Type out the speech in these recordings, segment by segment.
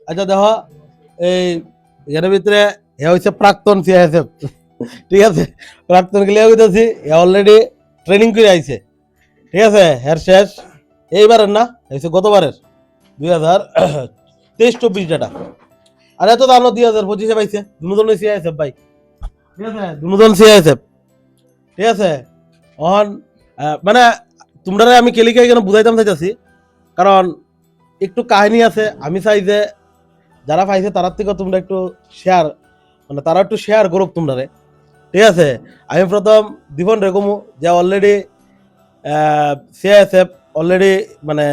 আচ্ছা দেখো এই এর ভিতরে এ হচ্ছে প্রাক্তন সিআইএসএফ, ঠিক আছে, প্রাক্তন গেলে হইতেছি এ অলরেডি ট্রেনিং করে আইছে, ঠিক আছে, এর শেষ এইবারের না, হয়েছে গতবারের 2023-24 ডাটা। আর এত দাম 2025-এ পাইছে দুজন সিআইএসএফ ভাই, ঠিক আছে, দুজন সিআইএসএফ, ঠিক আছে। অন মানে তোমরা আমি কেলিকে এখানে বুঝাইতাম চাইতেছি, কারণ একটু কাহিনী আছে, আমি চাই যে যারা পাইছে তার থেকে তোমরা একটু শেয়ার, মানে তারা একটু শেয়ার করুক তোমরা, ঠিক আছে। আমি প্রথম দীপন রেকমু যে অলরেডি সিআইএসএফ অলরেডি মানে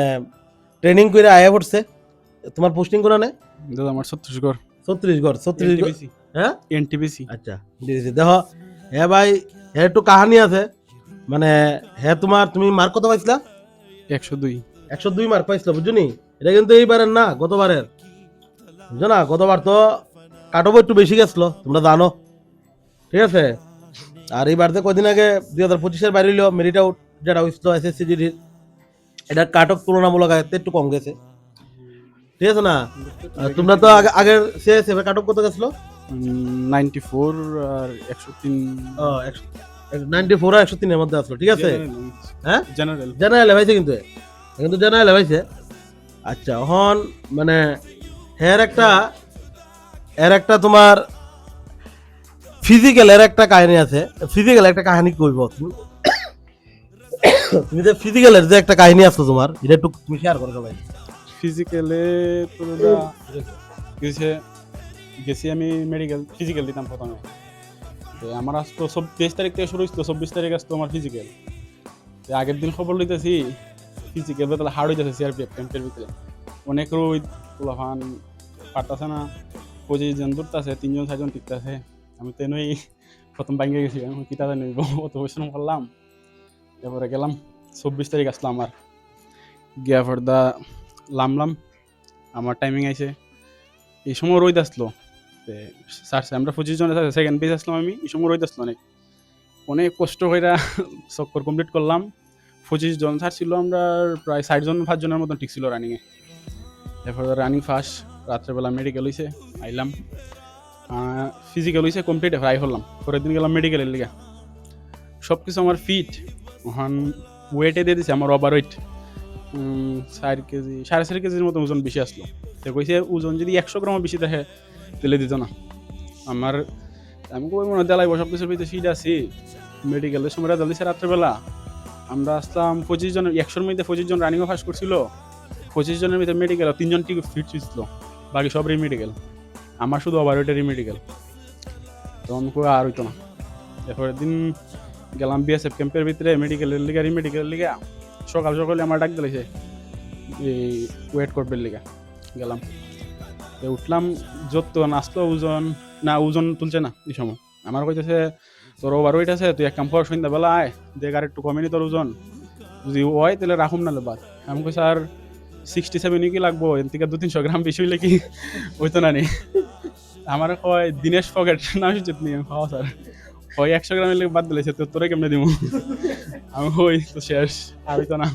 ট্রেনিং করে আয়া পড়ছে। তোমার পোস্টিং কোনা নে? দাদা আমার ছত্তিশগড়। ছত্রিশগড়। হ্যাঁ এনটিপিসি। আচ্ছা দেখো, হ্যাঁ ভাই, হ্যাঁ একটু কাহানি আছে, মানে হ্যাঁ তুমি মার্ক কত পাইছিলা? 102। 102 মার্ক পাইছিল, বুঝছো নি? এটা কিন্তু এইবারের না, গতবারের, বুঝছো না? গতবার তো কাট অফ একটু বেশি গেছিল, তোমরা জানো, ঠিক আছে। আর এইবার তো কদিন আগে 2025-এর বাইরে হইলো মেরিট আউট যেটা হয়েছিল এসএসসি জিডির, এটা কাট অফ তুলনামূলক একটু কম গেছে, ঠিক আছে না? তোমরা তো আগের সিএসএফ কাট অফ কত গেছিল? 94 আর 103। 94 আর 103-এর মধ্যে আসলো, ঠিক আছে। হ্যাঁ জেনারেল জেনারেল হয়েছে, কিন্তু জেনারেল হয়েছে। আচ্ছা এখন মানে এর একটা তোমার ফিজিক্যাল এর একটা কাহিনী আছে, ফিজিক্যাল একটা কাহিনী কইব তুমি যে ফিজিক্যালের যে একটা কাহিনী আছে তোমার, এটা একটু তুমি শেয়ার করো ভাই। ফিজিক্যালে তো দাদা গেছি আমি মেডিকেল ফিজিক্যাল দিতাম প্রথমে। তো আমার আসতো 23 তারিখ থেকে শুরু হয়েছিল, 24 তারিখ আসতো আমার ফিজিক্যাল। আগের দিন খবর লইতেছি ফিজিক্যাল তাহলে হার্ড হইতেছে সিআরপিএফ ক্যাম্পের ভিতরে, অনেক রোদ, পোলাফান পারতাছে না, 25 জন দূরতাছে, 3জন 4জন টিকতেছে। আমি তো এনেই প্রথম বাইকে গেছি, আমি কিতা নইব অত পরিশ্রম করলাম। এরপরে গেলাম 24 তারিখ আসলাম আমার, গিয়া ফর্দা লামলাম, আমার টাইমিং আইছে। এই সময় রোদ আসলো, সারছে আমরা 25 জন সেকেন্ড পেজ আসলাম, আমি এই সময় রোদ আসলো অনেক, অনেক কষ্ট করে চক্কর কমপ্লিট করলাম। 25 জন ছাড়ছিল, আমরা প্রায় 60 জন 5 জনের মতন ঠিক ছিল রানিংয়ে। এরপর রানিং ফার্স্ট, রাত্রেবেলা মেডিকেল হয়েছে, আইলাম, ফিজিক্যাল হয়েছে কমপ্লিট, ফ্রাই হলাম। পরের দিন গেলাম মেডিকেলের লিগে, সব কিছু আমার ফিট। ওখান ওয়েটে দিয়ে দিছে আমার ওভার ওয়েট 4 কেজি 4.5 কেজির মতো ওজন বেশি আসলো। তো কইছে ওজন যদি 100 গ্রামও বেশি দেখে তাহলে দিত না আমার। আমি কই মনে দেলাই সব কিছুর ভিতরে ফিট আছি। মেডিকেলের সময় রেজাল্ট দিছে রাত্রেবেলা, আমরা আসলাম 25 জনের, 100-র মধ্যে 25 জন রানিংও ফার্স্ট করছিল, 25 জনের ভিতরে মেডিকেল 3 জন ঠিক ফিট ছিল, বাকি সব রিমেডিকেল, আমার শুধু ওভার ওয়েটের রিমেডিকেল। তো আমি কই আর হইতো না। এরপরের দিন গেলাম বিএসএফ ক্যাম্পের ভিতরে মেডিকেলের লিগা, রিমেডিকেলের লিগা। সকাল সকালে আমার ডাক দিয়েছে এই ওয়েট করবেন লিগা, গেলাম, উঠলাম, যত আসলো ওজন না, ওজন তুলছে না এই সময়। আমার কইতেছে তোর ওভার ওয়েট আছে, তুই এক কাম কর, সন্ধ্যাবেলা আয়, দেখ আর একটু কমেনি তোর ওজন, যদি হয় তাহলে রাখুম না বাদ। আমি কই স্যার 67 কি লাগবো, এর থেকে 200-300 গ্রাম বেশি হইলে কি হইতো না নি? আমার কয় দিনেশ পকেট না সুচিত নি, খাওয়া স্যার ওই 100 গ্রামের লেগে বাদ দিলেছে, তোরে কেমনে দিব? আমি ওই তো শেষ, আর হইতো না।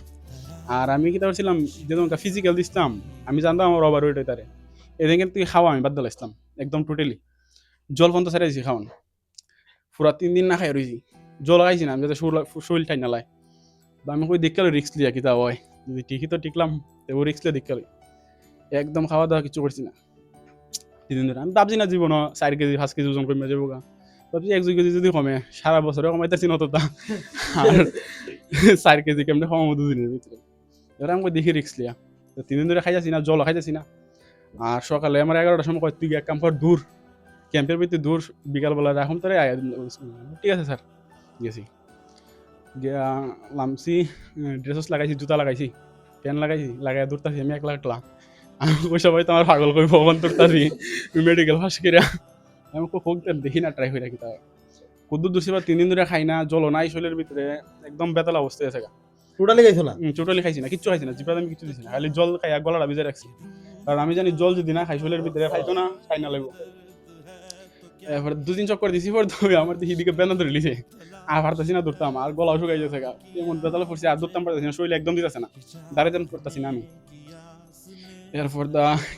আর আমি কি করছিলাম, যেমন ফিজিক্যাল দিতাম, আমি জানতাম আমার ওভার ওয়েট হইতারে, এদিন কিন্তু খাওয়া আমি বাদ দিলাম একদম টোটালি। জল পর্যন্ত ছেড়ে দিয়েছি খাওয়ান, পুরা 3 দিন না খাই রয়েছি, জল খাইছি না আমি, যাতে শরীর ঠাই নালায়। বা আমি কই দেখতে রিক্স লিয়া কিতা হয়, যদি ঠিকই তো টিকলাম, তো রিক্স লিয়া দেখতে একদম খাওয়া দাওয়া কিছু করছি না 3 দিন ধরে। আমি ভাবছি না জীবন 4 কেজি 5 কেজি ওজন কমে যাবো, ভাবছি 1-2 কেজি যদি কমে, সারা বছরে কমাইতেছি না অতটা, আর 4 কেজি কেমনে কমাবো 2 দিনের ভিতরে? এবার আমি দেখি রিক্স লিয়া, তো 3 দিন ধরে খাইতেছি না, জল খাইতেছি না। আর সকালে আমার 11টার সময় কয় তুই এক কাম কর, দূর ক্যাম্পের ভিতরে দূর, বিকালবেলা রাখুন তোরে, ঠিক আছে স্যার। গেছি, গিয়া লামছি, ড্রেস লাগাইছি, জুতা লাগাইছি, প্যান্ট লাগাইছি, লাগাই দূরতাছি, আমি 1 লাখ ওই সবাই তো আমার পাগল করি, ভগবান দূরতাছি মেডিকেল ফার্স্ট করিয়া। আমি হোক দেখি না, ট্রাই করে কিতা কুদ্দুর দূরছি, 3 দিন ধরে খাই না, জল নাই শরীরের ভিতরে, একদম বেতাল অবস্থায় আছে। টোটালি খাইছো না? টোটালি খাইছি না, কিচ্ছু খাইছি না, জিপাতে আমি কিছু দিছি না, খালি জল খাই এক গলাটা ভিজে রাখছি, কারণ আমি জানি জল যদি না খাই শরীরের ভিতরে খাইতো না, খাই না লাগবো। এরপরে 2 দিন চক্কর দিছি, পর আমার দেখি দিকে বেনা ধরে লিছে, আর পারতাছি না দৌড়তাম, আর গলা শুকাই যাচ্ছে, এমন বেতালে পড়ছি, আর দৌড়তাম পারতাছি না, শরীর একদম দিতেছে না, দাঁড়াইতে করতেছি না আমি। এরপর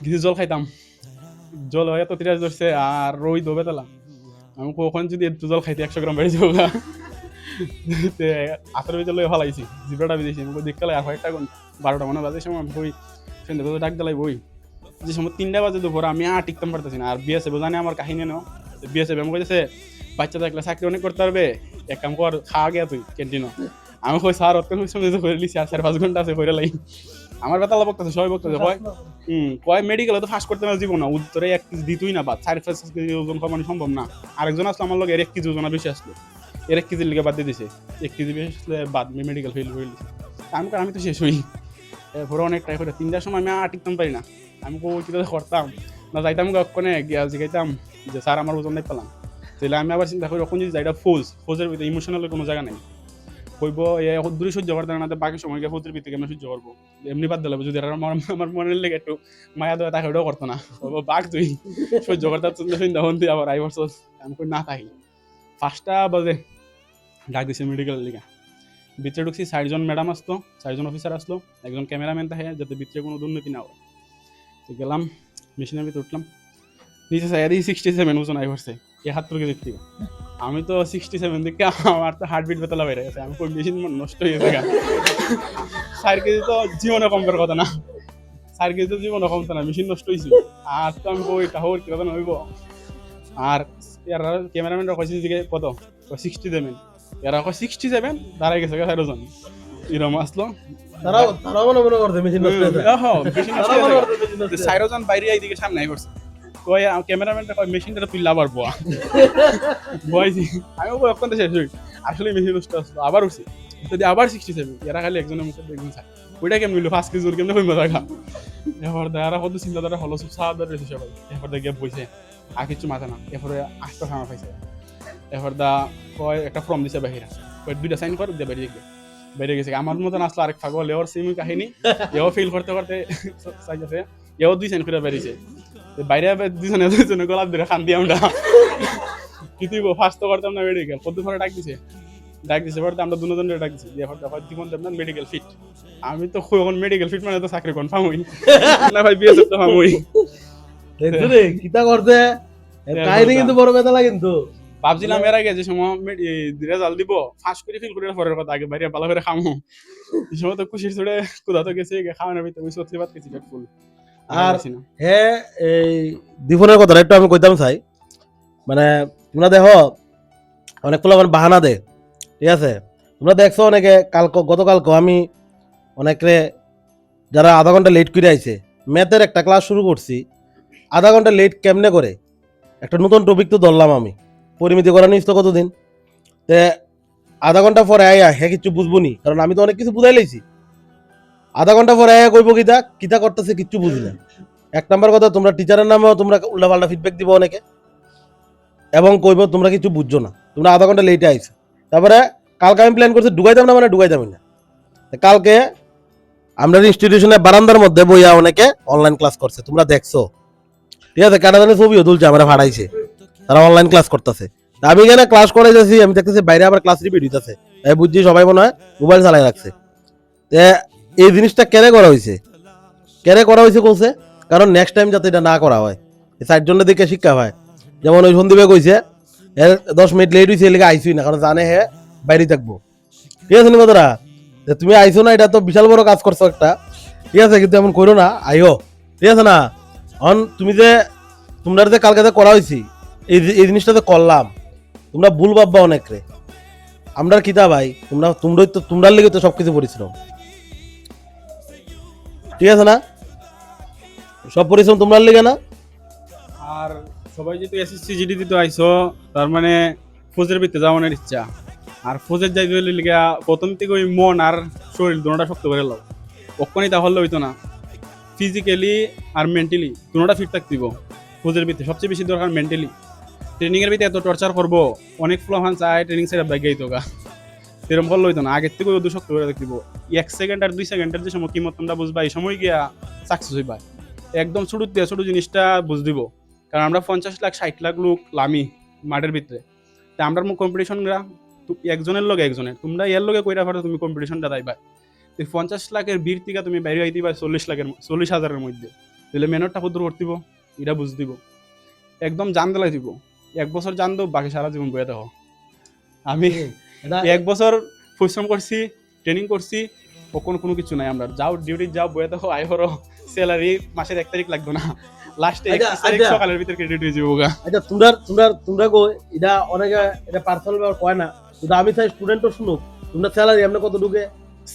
কিছু জল খাইতাম, জল হয়ে তো তিরাজ ধরছে আর রই দবে তালা আমি কখন যদি একটু জল খাইতে 100 গ্রাম বেড়ে যাবো আতর ভিতরে লয়ে ফেলাইছি জিব্রাটা বেরিয়েছি দেখতে আর কয়েকটা 12টা মনে বাজে সময় বই সন্ধ্যে ডাক দিলাই বই যে সময় 3টা বাজে দুপুর আমি আর টিকতাম পারতেছি না। আর বিএসএফ জানি আমার কাহিনী নেও, বিএসএফ আমি কইতেছে বাচ্চা থাকলে চাকরি অনেক করতে পারবে, এক কাম কর খাওয়া গিয়া তুই ক্যান্টিনও। আমি কই স্যার অত সময় করে লিছি আর 4-5 ঘন্টা আছে করে লাই। আমার বেতালা বকতেছে সবাই বকতেছে কয় কয় মেডিকেলে তো ফাঁস করতে না জীবন না উত্তরে 1 কেজি দিতুই না, বাদ 4-5 কেজি ওজন কমানো সম্ভব না। আরেকজন আসলো আমার লগে 1 কেজি ওজন বেশি আসলো, 1 কেজির লিগে বাদ দিয়ে দিছে, 1 কেজি বেশি আসলে বাদ মেডিকেল ফেল হয়ে গেছে। আমি তো শেষ হই এরপরে অনেক ট্রাই করে 3টার সময় আমি আর টিকতাম পারি না। আমি কিভাবে করতাম না যাইতাম কোনে গিয়া জিগাইতাম যে স্যার আমার ওজন নাই পেলাম, তাহলে আমি আবার চিন্তা করি ওখানে যদি যাইটা ফৌজের ভিতরে ইমোশনালের কোনো জায়গা নেই, কইব দূরে সহ্য করতে না, বাকি সময় গিয়ে ফৌজের ভিতরে আমি সহ্য করবো, এমনি বাদ দিলাম যদি আমার মনের লেগে একটু মায়া দেওয়া তাকে ওটাও করতো না, বাঘ তুই সহ্য করতে চিন্তা হন তুই আবার আইবার আমি কই না থাকি। 5টা বাজে ডাক দিছে মেডিকেলের লিগে, ভিতরে ঢুকছি 4 জন ম্যাডাম আসতো, 4 জন অফিসার আসলো, একজন ক্যামেরাম্যান থাকে যাতে ভিতরে কোনো দুর্নীতি না হয়। তো গেলাম মেশিনের ভিতরে উঠলাম, নিচে সাইডে 67 ওজন আই পড়ছে 71 কেজির থেকে। আমি তো 67 দিকে আমার তো হার্টবিট বেতলা বেড়ে গেছে, আমি কই মেশিন নষ্ট হয়ে গেছে 4 কেজি তো জীবনে কমবার কথা না, 4 কেজি তো জীবনে কমতো না, মেশিন নষ্ট হয়েছে। আর তো আমি কই কাহর কি কথা হইব। আর এরা ক্যামেরাম্যানরা কইছে দিকে কত 67, এরা কয় 67 দাঁড়াই গেছে 4 জন এরকম আসলো। তারাও মনে করছে মেশিন নষ্ট হয়েছে। সাইরোজন বাইরে এইদিকে সামনে আই পড়ছে, কই ক্যামেরাম্যানটা কই মেশিনটা তুই লাভার বোয়া বয়সি। আমি কই অক্ষণ শেষ হই আসলে মেশিন নষ্ট আসলো, আবার উঠছি যদি আবার 67, এরা খালি একজনের মুখে দেখুন স্যার ওইটা কেমন হইলো 5 কেজি কেমন কইবা দেখা। এরপর দাঁড়া কত চিন্তাধারা হলো, সব সাহায্য রয়েছে সবাই। এরপর দেখে বইছে আর কিছু মাথা না, এরপরে 8টা খানা পাইছে। এরপর কয় একটা ফর্ম দিছে বাহিরা, কই 2টা সাইন কর দিয়ে বেরিয়ে গেছে। আমার মতন আসলো আরেক পাগল, এওর সেমি কাহিনী, এও ফিল করতে করতে চাইছে, এও 2 সাইন করে বেরিয়েছে। বাইরে দুজনে গোলাপ ধরে খান দিয়ে আমরা কিন্তু ফার্স্ট তো করতাম না মেডিকেল, কত ধরে ডাক দিছে পরে আমরা দুজনের ডাক দিছি দিয়ে জীবন দেব না মেডিকেল ফিট। আমি তো এখন মেডিকেল ফিট মানে তো চাকরি কনফার্ম হই না ভাই, বিএসএফ তো ফার্ম হই দেখছো রে কিতা করতে কাহিনী কিন্তু বড় বেদলা কিন্তু ভাবছিলাম এর আগে যে সময় রেজাল্ট দিব ফাঁস করে ফিল করে পরের কথা আগে বাইরে ভালো করে খামো, এই সময় তো খুশির ছড়ে কোথা তো গেছে খাওয়ানোর ভিতরে ওই সত্যি বাদ গেছি পেট ফুল। আর হ্যাঁ এই দীপনের কথাটা একটু আমি কইতাম চাই, মানে তোমরা দেখো অনেক পোলাপান বাহানা দে, ঠিক আছে? তোমরা দেখছো অনেকে গতকালকে আমি অনেকে যারা আধা ঘন্টা লেট করে আইছে, ম্যাথের একটা ক্লাস শুরু করছি, আধা ঘন্টা লেট কেমনে করে একটা নতুন টপিক তো ধরলাম আমি, পরিমিতি করা নিস তো কতদিন, তে আধা ঘন্টা পরে আয়া হ্যাঁ কিছু বুঝবো নি, কারণ আমি তো অনেক কিছু বুঝাই লাইছি। আধা ঘন্টা পরে আয়া কইব কিতা করতেছে কিচ্ছু বুঝি না। 1 নাম্বার কথা, তোমরা টিচারের নামেও তোমরা উল্টাপাল্টা ফিডব্যাক দিব অনেকে, এবং কইব তোমরা কিছু বুঝছো না, তোমরা আধা ঘন্টা লেটে আইছো। তারপরে কালকে আমি প্ল্যান করছি ঢুকাইতাম না, মানে ঢুকাইতামই না। কালকে আমরা ইনস্টিটিউশনের বারান্দার মধ্যে বইয়া অনেকে অনলাইন ক্লাস করছে, তোমরা দেখছো, ঠিক আছে? কাটাদানে ছবিও তুলছে, আমরা ভাড়াইছে, তারা অনলাইন ক্লাস করতেছে। আমি এখানে ক্লাস করে যাচ্ছি, আমি দেখতেছি বাইরে আবার ক্লাস রিপিট হইতেছে, তাই বুঝছি সবাই মনে হয় মোবাইল চালাই রাখছে। এই জিনিসটা কেন করা হয়েছে বলছে, কারণ নেক্সট টাইম যাতে এটা না করা হয়, 4 জনের দিকে শিক্ষা হয়। যেমন ওই সন্দীপে কইছে 10 মিনিট লেট হয়েছে, এলাকা আইসুই না, কারণ জানে হ্যাঁ বাইরে থাকবো, ঠিক আছে? কথাটা তুমি আইসো না, এটা তো বিশাল বড় কাজ করছো একটা, ঠিক আছে? কিন্তু এমন করো না, আইও, ঠিক আছে না? তুমি যে তোমরা যে কালকে করা হয়েছি এই জিনিসটা তো করলাম, তোমরা ভুল ভাববা অনেক রে, আমরা কিতা ভাই, তোমরার লেগে তো সবকিছু পরিশ্রম, ঠিক আছে না? সব পরিশ্রম তোমরার লেগে না? আর সবাই যেহেতু এসএসসি জিডি দিতে আইসো, তার মানে ফৌজের ভিতরে যাওয়ানোর ইচ্ছা। আর ফৌজের যাইতে হইলে লিগা প্রথম থেকে ওই মন আর শরীর দুটোটা শক্ত করে লাও, কখনই তাহলে হইতো না। ফিজিক্যালি আর মেন্টালি দুটোটা ফিট থাকতে দিব। ফৌজের ভিতরে সবচেয়ে বেশি দরকার মেন্টালি। ট্রেনিংয়ের ভিতরে এত টর্চার করবো, অনেক ফ্লোহান চায় ট্রেনিং সেটা ব্যাগেই তো গা, এরকম করলে হইতো না। আগের থেকে ওই শক্ত করে রাখতে দিব। 1 সেকেন্ড আর 2 সেকেন্ডের যে সময় কিমত তোমরা বুঝবা, এই সময় গিয়া সাকসেস হইবা। একদম ছোট জিনিসটা বুঝ দিব, কারণ আমরা 50 লাখ 60 লাখ লোক লামি মাঠের ভিতরে, তা আমরা কম্পিটিশনরা একজনের লগে একজনের, তোমরা এর লগে কইরা পারো তুমি কম্পিটিশনটা দাইবা। এই 50 লাখের বীর থেকে তুমি বাইরে আইতে পার 40 হাজারের মধ্যে, তাহলে মেহনতটা কত করতে দিব এটা বুঝ দিব। একদম জান দিলাই দিব, 1 বছর জান দো, বাকি সারা জীবন বয়ে দেখো। আমি এটা 1 বছর পরিশ্রম করছি, ট্রেনিং করছি, কখনো কোনো কিছু নাই। আমরা যাও ডিউটি যাও, বয়ে দেখো, আয় করো, স্যালারি মাসের 1 তারিখ লাগবে না, লাস্টে 31 তারিখ সকালের ভিতরে ক্রেডিট হয়ে যাবো গা। আচ্ছা তোমরা গো, এটা অনেকে এটা পার্সোনাল ব্যাপার কয় না, কিন্তু আমি চাই স্টুডেন্টও শুনুক। তোমরা স্যালারি এমনি কত ঢুকে?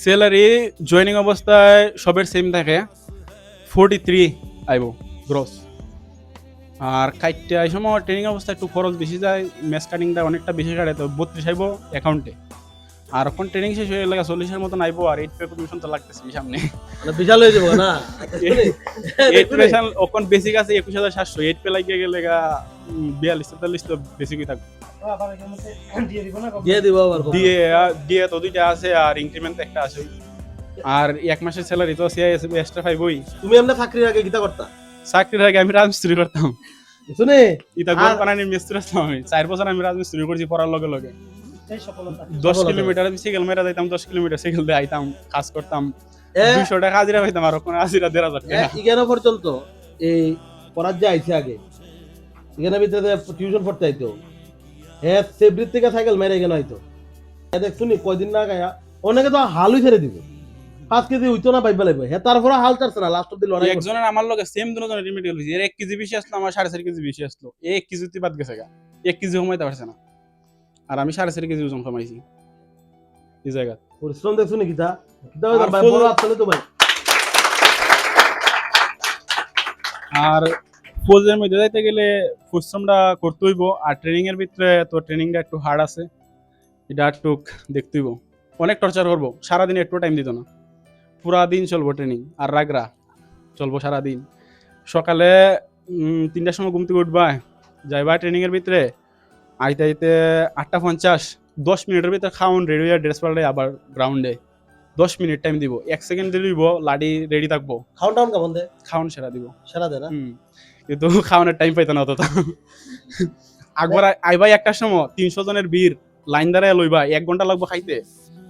স্যালারি জয়েনিং অবস্থায় সবের সেম থাকে, 43 আইব গ্রস। আর কাইটটা এই সময় ট্রেনিং অবস্থায় একটু খরচ বেশি যায়, ম্যাচ কাটিংটা অনেকটা বেশি কাটে, তো 32 আইব অ্যাকাউন্টে। আর এখন ট্রেনিং শেষ হয়ে গেলে 40-এর মতন আইব। আর 8 পে কমিশন তো লাগতেছে সামনে, মানে বিশাল হয়ে যাবো না? 8 পে এখন বেসিক আছে 21,700, 8 পে লাগিয়ে গেলে 42-43 তো বেসিকই থাকবে। দিয়ে দিব আবার দিয়ে তো 2টা আছে, আর ইনক্রিমেন্ট একটা আছে। আর 1 মাসের স্যালারি তো সিআইএস এক্সট্রা পাইবই। তুমি এমনি চাকরির আগে কিতা করতা? চাকরির আগে আমি রাজমিস্ত্রি করতাম, শুনে ইটা ঘর বানানি মিস্ত্রি আসলাম আমি। 4 বছর আমি রাজমিস্ত্রি করছি পড়ার লগে লগে। 10 কিলোমিটার আমি সাইকেল মেরা যাইতাম, 10 কিলোমিটার সাইকেল দিয়ে আইতাম, কাজ করতাম, 200 টাকা হাজিরা পাইতাম। আর ওখানে হাজিরা 1,500 টাকা। এখানে পর্যন্ত এই পড়ার যে আইছে আগে, এখানে ভিতরে টিউশন পড়তে আইতো, হ্যাঁ সেব্রির থেকে সাইকেল মেরে গেল হয়তো। দেখ শুনি কয়দিন না গায়া অনেকে তো হালই ছেড়ে দিব, 5 কেজি হইতো না বাইবা লাগবে, হ্যাঁ তারপরে হাল ছাড়ছে না, লাস্ট অব্দি লড়াই। একজনের আমার লগে সেম দুজনের রিমিডিয়াল হইছে, এর 1 কেজি বেশি আসলো, আমার 4.5 কেজি বেশি আসলো। 1 কেজিতে বাদ গেছে গা, 1 কেজি কমাইতে পারছে না। আর আমি 4.5 কেজি ওজন কমাইছি এই জায়গা। পরিশ্রম দেখছো নাকি তা? কিতা আর ভাই full- বড় আসলে তো ভাই। আর ফৌজের মধ্যে যাইতে গেলে পরিশ্রমটা করতে হইব। আর ট্রেনিং এর ভিতরে তো ট্রেনিংটা একটু হার্ড আছে, এটা একটু দেখতে হইব। অনেক টর্চার করবো, সারাদিন একটু টাইম দিত না, পুরা দিন চলবো ট্রেনিং। আর রাগরা চলবো সারাদিন। সকালে 3টার সময় ঘুম থেকে উঠবা, যাইবা ট্রেনিং এর ভিতরে, আইতে আইতে 8:50, 10 মিনিটের ভিতরে খাওন রেডি হয়ে ড্রেস পাল্টে আবার গ্রাউন্ডে 10 মিনিট টাইম দিব, 1 সেকেন্ড দিব, লাডি রেডি থাকবো, খাওন টাউন কেমন দে? খাওন সেরা দিব। সেরা দে না? কিন্তু খাওয়ানোর টাইম পাইতো না অতটা। একবার আইবাই 1টার সময় 300 জনের বীর লাইন দাঁড়ায় লইবা, 1 ঘন্টা লাগবে খাইতে।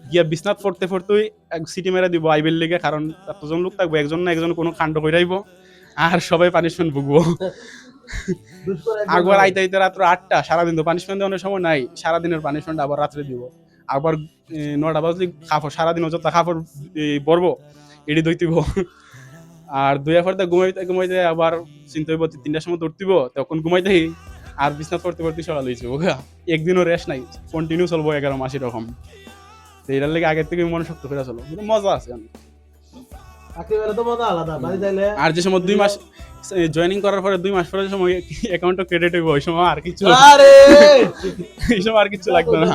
গিয়া বিছনাথ পড়তে পড়তেই এক সিটি মেরে দিব আইবেল লিগে, কারণ এতজন লোক থাকবো, একজন না একজন কোনো কাণ্ড কইরাইব, আর সবাই পানিশমেন্ট ভুগবো। একবার আইতে আইতে রাত্র 8টা, সারাদিন তো পানিশমেন্ট দেওয়ার সময় নাই, সারাদিনের পানিশমেন্ট আবার রাত্রে দিব। আবার 9টা বাজলে খাফর, সারাদিন যত খাফর বরবো এডি দইতিব। আর 2 পড়তে ঘুমাইতে ঘুমাইতে আবার চিন্তা হইব 3টার সময় উঠতিব, তখন ঘুমাইতেই আর বিছনাথ পড়তে পড়তে সকাল হয়েছে। একদিনও রেস্ট নাই, কন্টিনিউ চলবো 11 মাস এরকম। তো এটার লেগে আগের থেকে মনে শক্ত করে চলো, কিন্তু মজা আছে অনেক। একেবারে তো মজা আলাদা বাড়ি যাইলে। আর যে সময় 2 মাস জয়েনিং করার পরে 2 মাস পরে যে সময় অ্যাকাউন্টে ক্রেডিট হইব, ওই সময় আর কিছু আরে এই সময় আর কিছু লাগবে না।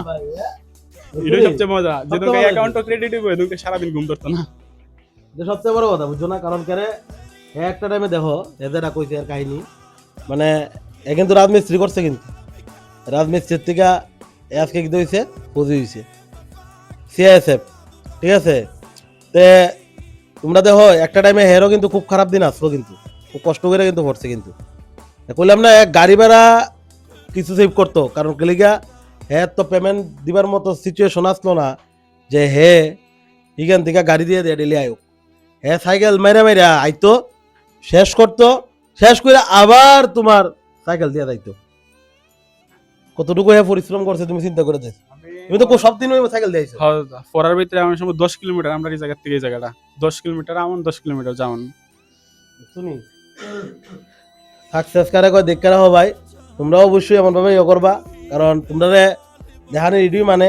এটাই সবচেয়ে মজা, যেদিনকে অ্যাকাউন্টে ক্রেডিট হইব এদিনকে সারাদিন ঘুম ধরতো না। এটা সবচেয়ে বড় কথা বুঝছো না? কারণ কেরে একটা টাইমে দেখো এদেরা কইছে এর কাহিনী, মানে এ কিন্তু রাজমিস্ত্রি করছে, কিন্তু রাজমিস্ত্রির থেকে আজকে কি হয়েছে, ফৌজি হয়েছে, সিআইএসএফ, ঠিক আছে? তে তোমরা দেখো একটা টাইমে হেরও কিন্তু খুব খারাপ দিন আসলো, কিন্তু খুব কষ্ট করে কিন্তু পড়ছে। কিন্তু কইলাম না এক গাড়ি ভাড়া কিছু সেভ করতো, কারণ কেলিগা হ্যাঁ তো পেমেন্ট দিবার মতো সিচুয়েশন আসলো না যে হে এখান থেকে গাড়ি দিয়ে দেয় ডেলি আয়ুক। হ্যাঁ সাইকেল মেরে মেরে আইতো, শেষ করতো, শেষ করে আবার তোমার সাইকেল দিয়ে যাইতো। কতটুকু হ্যাঁ পরিশ্রম করছে তুমি চিন্তা করে দেখো। তুমি তো সব দিন সাইকেল দিয়েছো। পড়ার ভিতরে আমার সময় 10 কিলোমিটার, আমরা এই জায়গা থেকে এই জায়গাটা 10 কিলোমিটার আমন, 10 কিলোমিটার যাওন। শুনি সাকসেস কারে কয় দেখ কারা হো ভাই, তোমরা অবশ্যই এমন ভাবে ইয়ে করবা, কারণ তোমরা দেখানি রেডি, মানে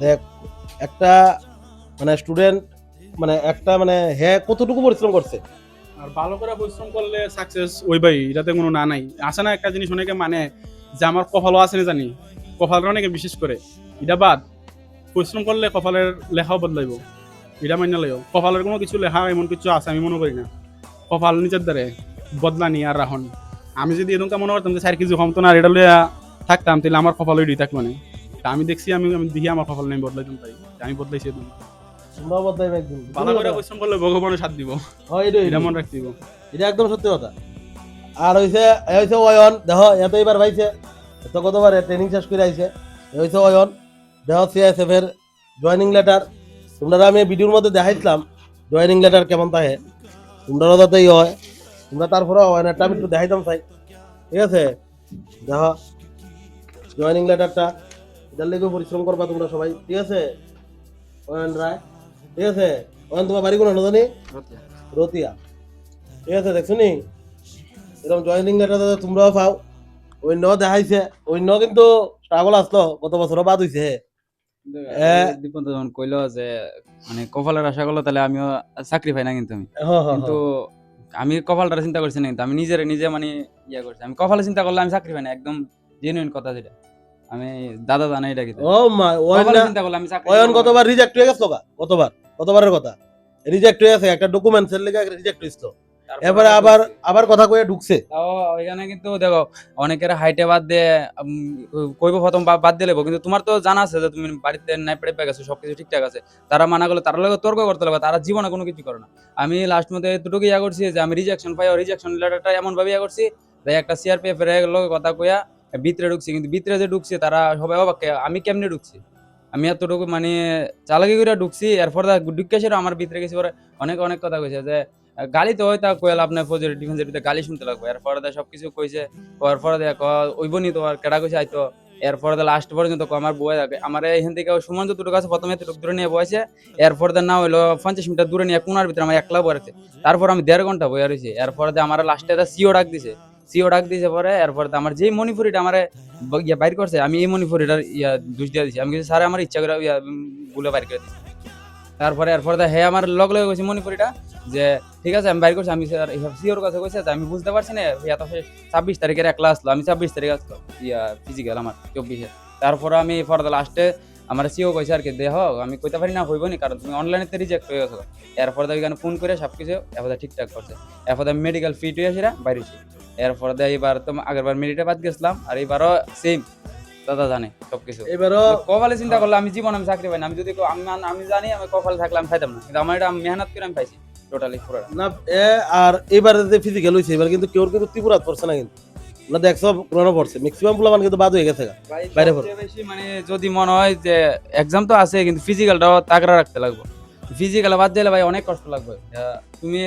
দেখ একটা মানে স্টুডেন্ট মানে একটা মানে হ্যাঁ কতটুকু পরিশ্রম করছে। আর ভালো করে পরিশ্রম করলে সাকসেস ওই ভাই, এটাতে কোনো না নাই আসে না। একটা জিনিস অনেকে মানে যে আমার কপালও আছে না, জানি কপালটা অনেকে বিশেষ করে, এটা বাদ, পরিশ্রম করলে কপালের লেখাও বদলাইব, এটা মান্য লাইব। কপালের কোনো কিছু লেখা এমন কিছু আছে আমি মনে করি না, কপাল নিজের দ্বারে বদলানি আর রাহন। আমি যদি এরকম মনে করতাম যে 4 কেজি কমতো না আর এটা লইয়া থাকতাম, তাহলে আমার কপাল ওই থাকতো না। আমি দেখছি, আমি দেখি আমার কপাল নেই বদলাইতাম, তাই আমি বদলাইছি। তোমরাও বদলাইবে একদিন, ভালো করে পরিশ্রম করলে ভগবানের সাথ দিব, এটা মনে রাখতে দিব, এটা একদম সত্যি কথা। আর হইছে অয়ন, দেখো এত এবার ভাইছে, এত কতবার ট্রেনিং শেষ করে আইছে, হইছে অয়ন, দেখো সিআইএসএফ এর জয়েনিং লেটার, তোমরা আমি ভিডিওর মধ্যে দেখাইছিলাম জয়েনিং লেটার কেমন থাকে, তোমরাও যাতেই হয়, তোমরা তারপরে হয় না, আমি একটু দেখাইতাম চাই। ঠিক আছে, দেখো জয়েনিং লেটারটা, এটার লেগে পরিশ্রম করবা তোমরা সবাই। ঠিক আছে, অয়ন রায়। ঠিক আছে, অয়ন তোমার বাড়ি কোনো জানি? রতিয়া। ঠিক আছে, দেখছো নি এরকম জয়েনিং লেটার তোমরাও পাও। অন্য দেখাইছে, অন্য কিন্তু স্ট্রাগল আসলো গত বছরও বাদ হইছে। দীপন্ত যখন কইলো যে মানে কপালের আশা করলো, তাহলে আমিও চাকরি পাই না কিন্তু আমি কিন্তু আমি কপালটা চিন্তা করছি না, কিন্তু আমি নিজে মানে ইয়া করছি। আমি কপালে চিন্তা করলে আমি চাকরি পাই না, একদম জেনুইন কথা যেটা। আমি দাদা জানাই এটা কিন্তু ও মা, কপালে চিন্তা করলে আমি চাকরি অয়ন কতবার রিজেক্ট হয়ে গেছিল গা, কতবারের কথা রিজেক্ট হয়ে গেছে, একটা ডকুমেন্টস এর লেগে রিজেক্ট হইছিল, এবারে আবার কথা কয়ে ঢুকছে। তাও এখানে কিন্তু দেখো অনেকের হাইটে বাদ দিয়ে কইব প্রথম বাদ দিয়ে লেবো, কিন্তু তোমার তো জানা আছে যে তুমি বাড়িতে নাই পেয়ে গেছো, সবকিছু ঠিকঠাক আছে। তারা মানা করলে তার লগে তর্ক করতে লাগবে, তারা জীবনে কোনো কিছু করে না। আমি লাস্ট মধ্যে এতটুকু ইয়া করছি যে আমি রিজেকশন পাই, রিজেকশন লেটারটা এমন ভাবে ইয়া করছি যে একটা সিআরপিএফ এর লগে কথা কইয়া ভিতরে ঢুকছি, কিন্তু ভিতরে যে ঢুকছে তারা সবাই অবাক, আমি কেমনে ঢুকছি, আমি এতটুকু মানে চালাকি করে ঢুকছি। এরপর ঢুকে সেটা আমার ভিতরে গেছি পরে অনেক কথা কইছে যে গালি তো হয়, তা কোয়েল আপনার ফৌজের ডিফেন্সের ভিতরে গালি শুনতে লাগবে। এরপরে সবকিছু কইছে, এরপরে ওইবনি তোমার কেডা কইছে আইতো। এরপরে লাস্ট পর্যন্ত আমার বয়ে থাকে আমার এখান থেকে সুমন যতটুকু আছে প্রথমে এতটুকু দূরে নিয়ে বসে, এরপর না হইলো 50 মিটার দূরে নিয়ে কোনার ভিতরে আমার একলা বসে। তারপর আমি 1.5 ঘন্টা বয়ে রয়েছি। এরপরে আমার লাস্টে সিও ডাক দিছে পরে। এরপরে আমার যেই মণিপুরিটা আমার ইয়া বাইর করছে, আমি এই মণিপুরিটার ইয়া দোষ দিয়ে দিছি। আমি কিছু স্যার আমার ইচ্ছা করে বলে বাইর করে দিছি। তারপরে এরপরে হে আমার লগ লগে কইছি মণিপুরিটা যে ঠিক আছে আমি বাইর করছি। আমি সিওর কাছে কইছে যে আমি বুঝতে পারছি না, এত 26 তারিখের একলা আসলো, আমি 26 তারিখ আসলো ইয়া ফিজিক্যাল আমার 24-এ। তারপরে আমি ফর দ্য লাস্টে আমার সিও কইছে আর কি দেহ আমি কইতে পারি না হইব নি, কারণ তুমি অনলাইনেতে রিজেক্ট হয়ে গেছো। এরপর এখানে ফোন করে সবকিছু এরপর ঠিকঠাক করছে। এরপর আমি মেডিকেল ফিট হয়ে সেটা বাইরেছি। এরপর এইবার তো আগেরবার মেডিটে বাদ গেছিলাম, আর এইবারও সেম দাদা জানে সবকিছু। এবারও কপালে চিন্তা করলে আমি জীবন আমি চাকরি পাই না। আমি যদি আমি জানি আমি কপালে থাকলে আমি খাইতাম না, কিন্তু আমার এটা মেহনত করে আমি পাইছি টোটালি পুরো না। আর এবারে যে ফিজিক্যাল হইছে এবার কিন্তু কেউ কিন্তু ত্রিপুরা পড়ছে না, কিন্তু না দেখছো পুরানো পড়ছে, ম্যাক্সিমাম পোলাপান কিন্তু বাদ হয়ে গেছে বাইরে পড়ে। বেশি মানে যদি মনে হয় যে এক্সাম তো আছে, কিন্তু ফিজিক্যালটাও তাগড়া রাখতে লাগবে। ফিজিক্যাল বাদ দিলে ভাই অনেক কষ্ট লাগবে। তুমি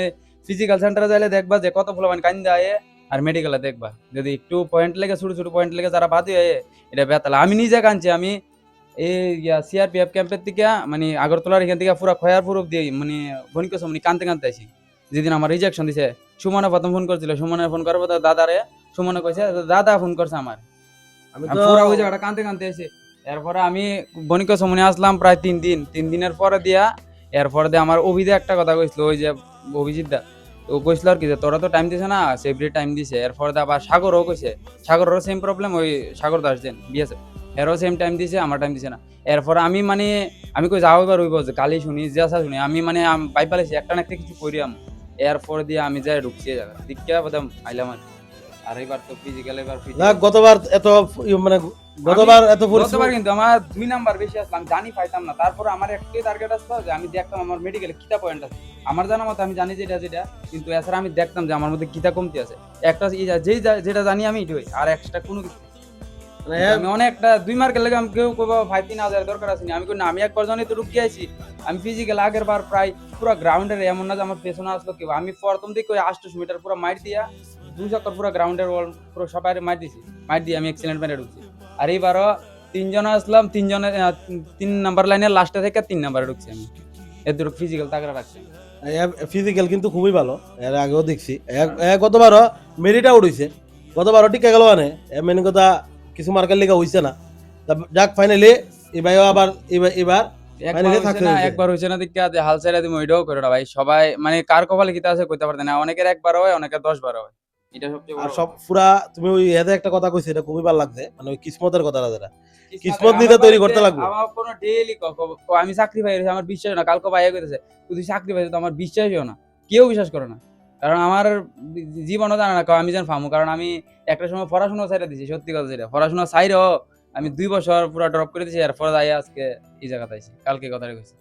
ফিজিক্যাল সেন্টারে যাইলে দেখবা যে কত পোলাপান কান্দা আয়ে, আর মেডিকেলে দেখবা যদি একটু পয়েন্ট লেগে ছোট পয়েন্ট লেগে যারা বাদ হয়ে এটা বেতালা। আমি নিজে কাঁদছি। আমি এই সিআরপিএফ ক্যাম্পের থেকে মানে আগরতলার এখান থেকে পুরো খয়ার পুরো দিয়ে মানে ফোন করছে, মানে কানতে আইছি যেদিন আমার রিজেকশন দিছে। সুমনে প্রথম ফোন করছিল, সুমনে ফোন করবো তো দাদারে, সুমনে কইছে দাদা ফোন করছে আমার, আমি আমি তো পুরা ওই জায়গাটা কানতে এসে। এরপরে আমি বনিক সমনে আসলাম প্রায় 3 দিনের পরে দিয়া। এরপরে দিয়ে আমার অভিদে একটা কথা কইছিল, ওই যে অভিজিৎ দা ও কইছিল আর কি যে তোরা তো টাইম দিছে না, সেফরি টাইম দিছে। এরপরে আবার সাগরও কইছে, সাগরেরও সেম প্রবলেম, ওই সাগর দাস দেন বিএসএফ এরও সেম টাইম দিছে, আমার টাইম দিছে না। এরপর আমি মানে আমি কই যাও এবার হইব যে গালি শুনি জেসা শুনি, আমি মানে পাই পালাইছি একটা না একটা কিছু করি আমি। এরপর দিয়ে আমি যাই ঢুকছি জায়গা দিকে বাদাম আইলাম আর এবার তো ফিজিক্যাল এবার না গতবার এত মানে গতবার এত গতবার কিন্তু আমার 2 নাম্বার বেশি আসলো, আমি জানি পাইতাম না। তারপর আমার একটাই টার্গেট আসতো যে আমি দেখতাম আমার মেডিকেলে কিটা পয়েন্ট আছে। আমার জানা মতো আমি জানি যেটা, কিন্তু এছাড়া আমি দেখতাম যে আমার মধ্যে কিটা কমতি আছে। একটা যেটা জানি আমি এটাই, আর এক্সট্রা কোনো কিছু আমি অনেকটা 2 মার্কের লাগে আমি কেউ কইবা 5-3 হাজার দরকার আছে না। আমি কই না, আমি একবার জানি তো রুকি আইছি। আমি ফিজিক্যাল আগের বার প্রায় পুরো গ্রাউন্ডের এমন না যে আমার পেছনে আসলো কেউ, আমি প্রথম দিকে ওই 800 মিটার পুরো মাইর দিয়া 2 চক্কর পুরো গ্রাউন্ডের ওয়াল পুরো সবাই মাইর দিছি, মাইর দিয়ে আমি এক্সিলেন্ট মেরে ঢুকছি। আর এইবারও 3 জন আসলাম, 3 জনের 3 নাম্বার লাইনের লাস্টে থেকে 3 নাম্বারে ঢুকছি আমি। এত ফিজিক্যাল তাগড়া রাখছি। ফিজিক্যাল কিন্তু খুবই ভালো, এর আগেও দেখছি। গতবারও মেরিটা উঠেছে, গতবারও টিকা গেল মানে মেন কথা কিছু মার্কের লেগে হইছে না। যাক ফাইনালি এবারও আবার এবার একবার হইছে না দিকে যে হাল ছেড়ে দিমু এটাও করে না ভাই। সবাই মানে কার কপালে কিতা আছে কইতে পারতে না। অনেকের একবার হয়, অনেকের 10 বার হয়। এটা সবচেয়ে বড়। আর সব পুরা তুমি ওই এতে একটা কথা কইছো, এটা খুবই ভালো লাগছে, মানে ওই কিসমতের কথাটা যেটা কিসমত নিতে তৈরি করতে লাগবে। আমার কোনো ডেইলি আমি চাকরি পাই আমার বিশ্বাস না, কালকে ভাইয়া কইতেছে তুই চাকরি পাইছিস, তো আমার বিশ্বাসই না, কেউ বিশ্বাস করে না। কারণ আমার জীবনও জানে না আমি যেন ফামু। কারণ আমি একটা সময় পড়াশোনা ছাইড়া দিছি, সত্যি কথা যেটা পড়াশোনা ছাইড়াও আমি 2 বছর পুরো ড্রপ করে দিছি। এরপর আইয়া আজকে এই জায়গাতে আইছি, কালকে কথাটা কইছি।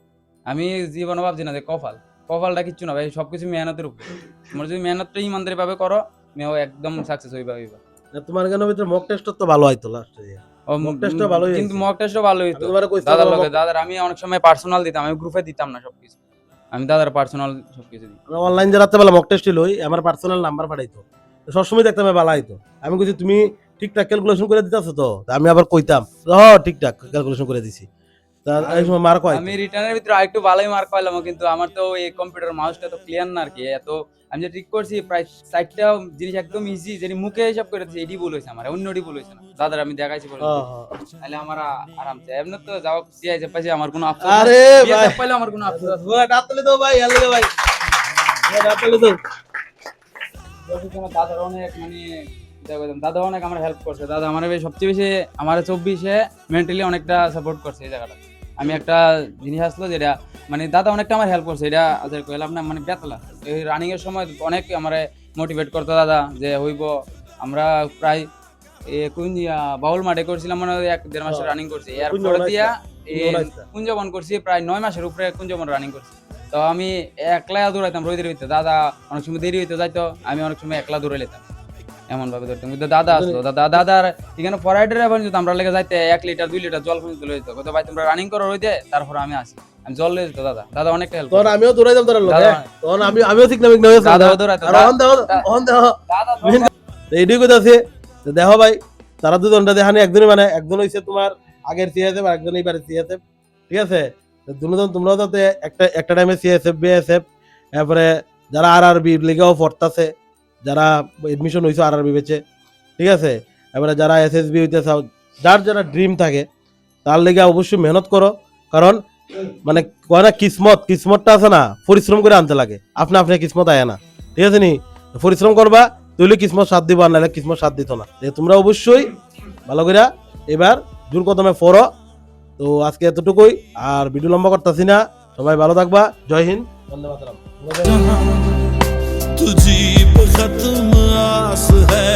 আমি জীবনও ভাবছি না যে কপালটা কিচ্ছু না ভাই, সবকিছু মেহনতের উপর। তোমরা যদি মেহনতটা ইমানদারি ভাবে করো মেও একদম সাকসেস হইবা। তোমার কেন ভিতরে মক টেস্ট তো ভালো হইতো লাস্টে। Mock test টা ভালোই কিন্তু হয়েছে। মক টেস্টও ভালো হইতো আমি তোমারে কইছিলাম দাদার আমার লগে mock- দাদার আমি অনেক সময় পার্সোনাল দিতাম, আমি গ্রুপে দিতাম না সবকিছু, আমি দাদার পার্সোনাল সবকিছু দিই। আমরা অনলাইন যে রাত্রেবেলা মক টেস্ট লই আমার পার্সোনাল নাম্বার পাঠাইতো, তো সবসময় দেখতাম ভালো হইতো। আমি কইছি তুমি ঠিকঠাক ক্যালকুলেশন করে দিতেছো তো? তা আমি আবার কইতাম ঠিকঠাক ক্যালকুলেশন করে দিছি। তা এই সময় মার্ক হয় আমি রিটার্নের ভিতরে আরেকটু ভালোই মার্ক পাইলাম, কিন্তু আমার তো এই কম্পিউটার মাউসটা তো ক্লিয়ার না আর কি, এত আমি যে ঠিক করছি প্রায় 60টা জিনিস একদম ইজি, যেটি মুখে হিসাব করে দিছি এডি ভুল হয়েছে আমার, অন্যটি ভুল হয়েছে না। দাদার আমি দেখাইছি বলে তাহলে আমার আরামসে এমনি তো যাও সিআইছে পাইছে, আমার কোনো আফসোস নাই। আরে বিএসএফ ভাই পাইলে আমার কোনো আফসোস আছে ডাতলে দাও ভাই, এর লাগে ভাই ডাতলে দাও। দাদার অনেক মানে দাদা অনেক আমার হেল্প করছে, দাদা আমার সবচেয়ে বেশি আমার 24-এ মেন্টালি অনেকটা সাপোর্ট করছে এই জায়গাটা। আমি একটা জিনিস আসলো যেটা মানে দাদা অনেকটা আমার হেল্প করছে, এটা আজকে কইলাম না মানে বেতলা এই রানিং এর সময় অনেক আমার মোটিভেট করতো দাদা যে হইব। আমরা প্রায় কোন বাউল মাঠে করছিলাম মানে 1-1.5 মাসের রানিং করছি, এরপরে দিয়া কুঞ্জবন করছি প্রায় 9 মাসের উপরে কুঞ্জবন রানিং করছি। তো আমি একলা দৌড়াইতাম রোদের ভিতরে, দাদা অনেক সময় দেরি হইতে যাইতো, আমি অনেক সময় একলা দৌড়ে যেতাম এমন ভাবে ধরতাম। কিন্তু দাদা আসলো, দাদার এখানে ফরাইডার এখন যদি আমরা লেগে যাইতে 1 লিটার 2 লিটার জল কিনতে লইত, কত ভাই তোমরা রানিং করো রইতে, তারপর আমি আসি, আমি জল লই যেত দাদা অনেকটা হেল্প তখন আমিও দৌড়াইতাম তোর লগে, দাদা তখন আমিও ঠিক নামিক নামিক দাদাও দৌড়াইতো আর অন দেহ দাদা এইটাই কথা আছে। দেখো ভাই তারা দুজনটা দেখানি, একজনই মানে একজন হইছে তোমার আগের সিএসএফ আর একজন এইবারে সিএসএফ, ঠিক আছে? দুজন তোমরাও যাতে একটা টাইমে সিএসএফ বিএসএফ, তারপরে যারা আরআরবি লিগেও পড়তাছে, যারা এডমিশন হইছে আরআরবি বেচে, ঠিক আছে? এবারে যারা এসএসবি হইতে চাও, যার যারা ড্রিম থাকে তার লেগে অবশ্যই মেহনত করো, কারণ মানে কয় না কিসমতটা আছে না, পরিশ্রম করে আনতে লাগে, আপনি কিসমত আয় না, ঠিক আছে নি? পরিশ্রম করবা তুইলে কিসমত সাথ দিব, আর নাহলে কিসমত সাথ দিত না। তোমরা অবশ্যই ভালো করে এবার জোর কদমে পড়ো। তো আজকে এতটুকুই, আর ভিডিও লম্বা করতেছি না, সবাই ভালো থাকবা, জয় হিন্দ, বন্দে মাতরম। तुझी पे खत्म आस है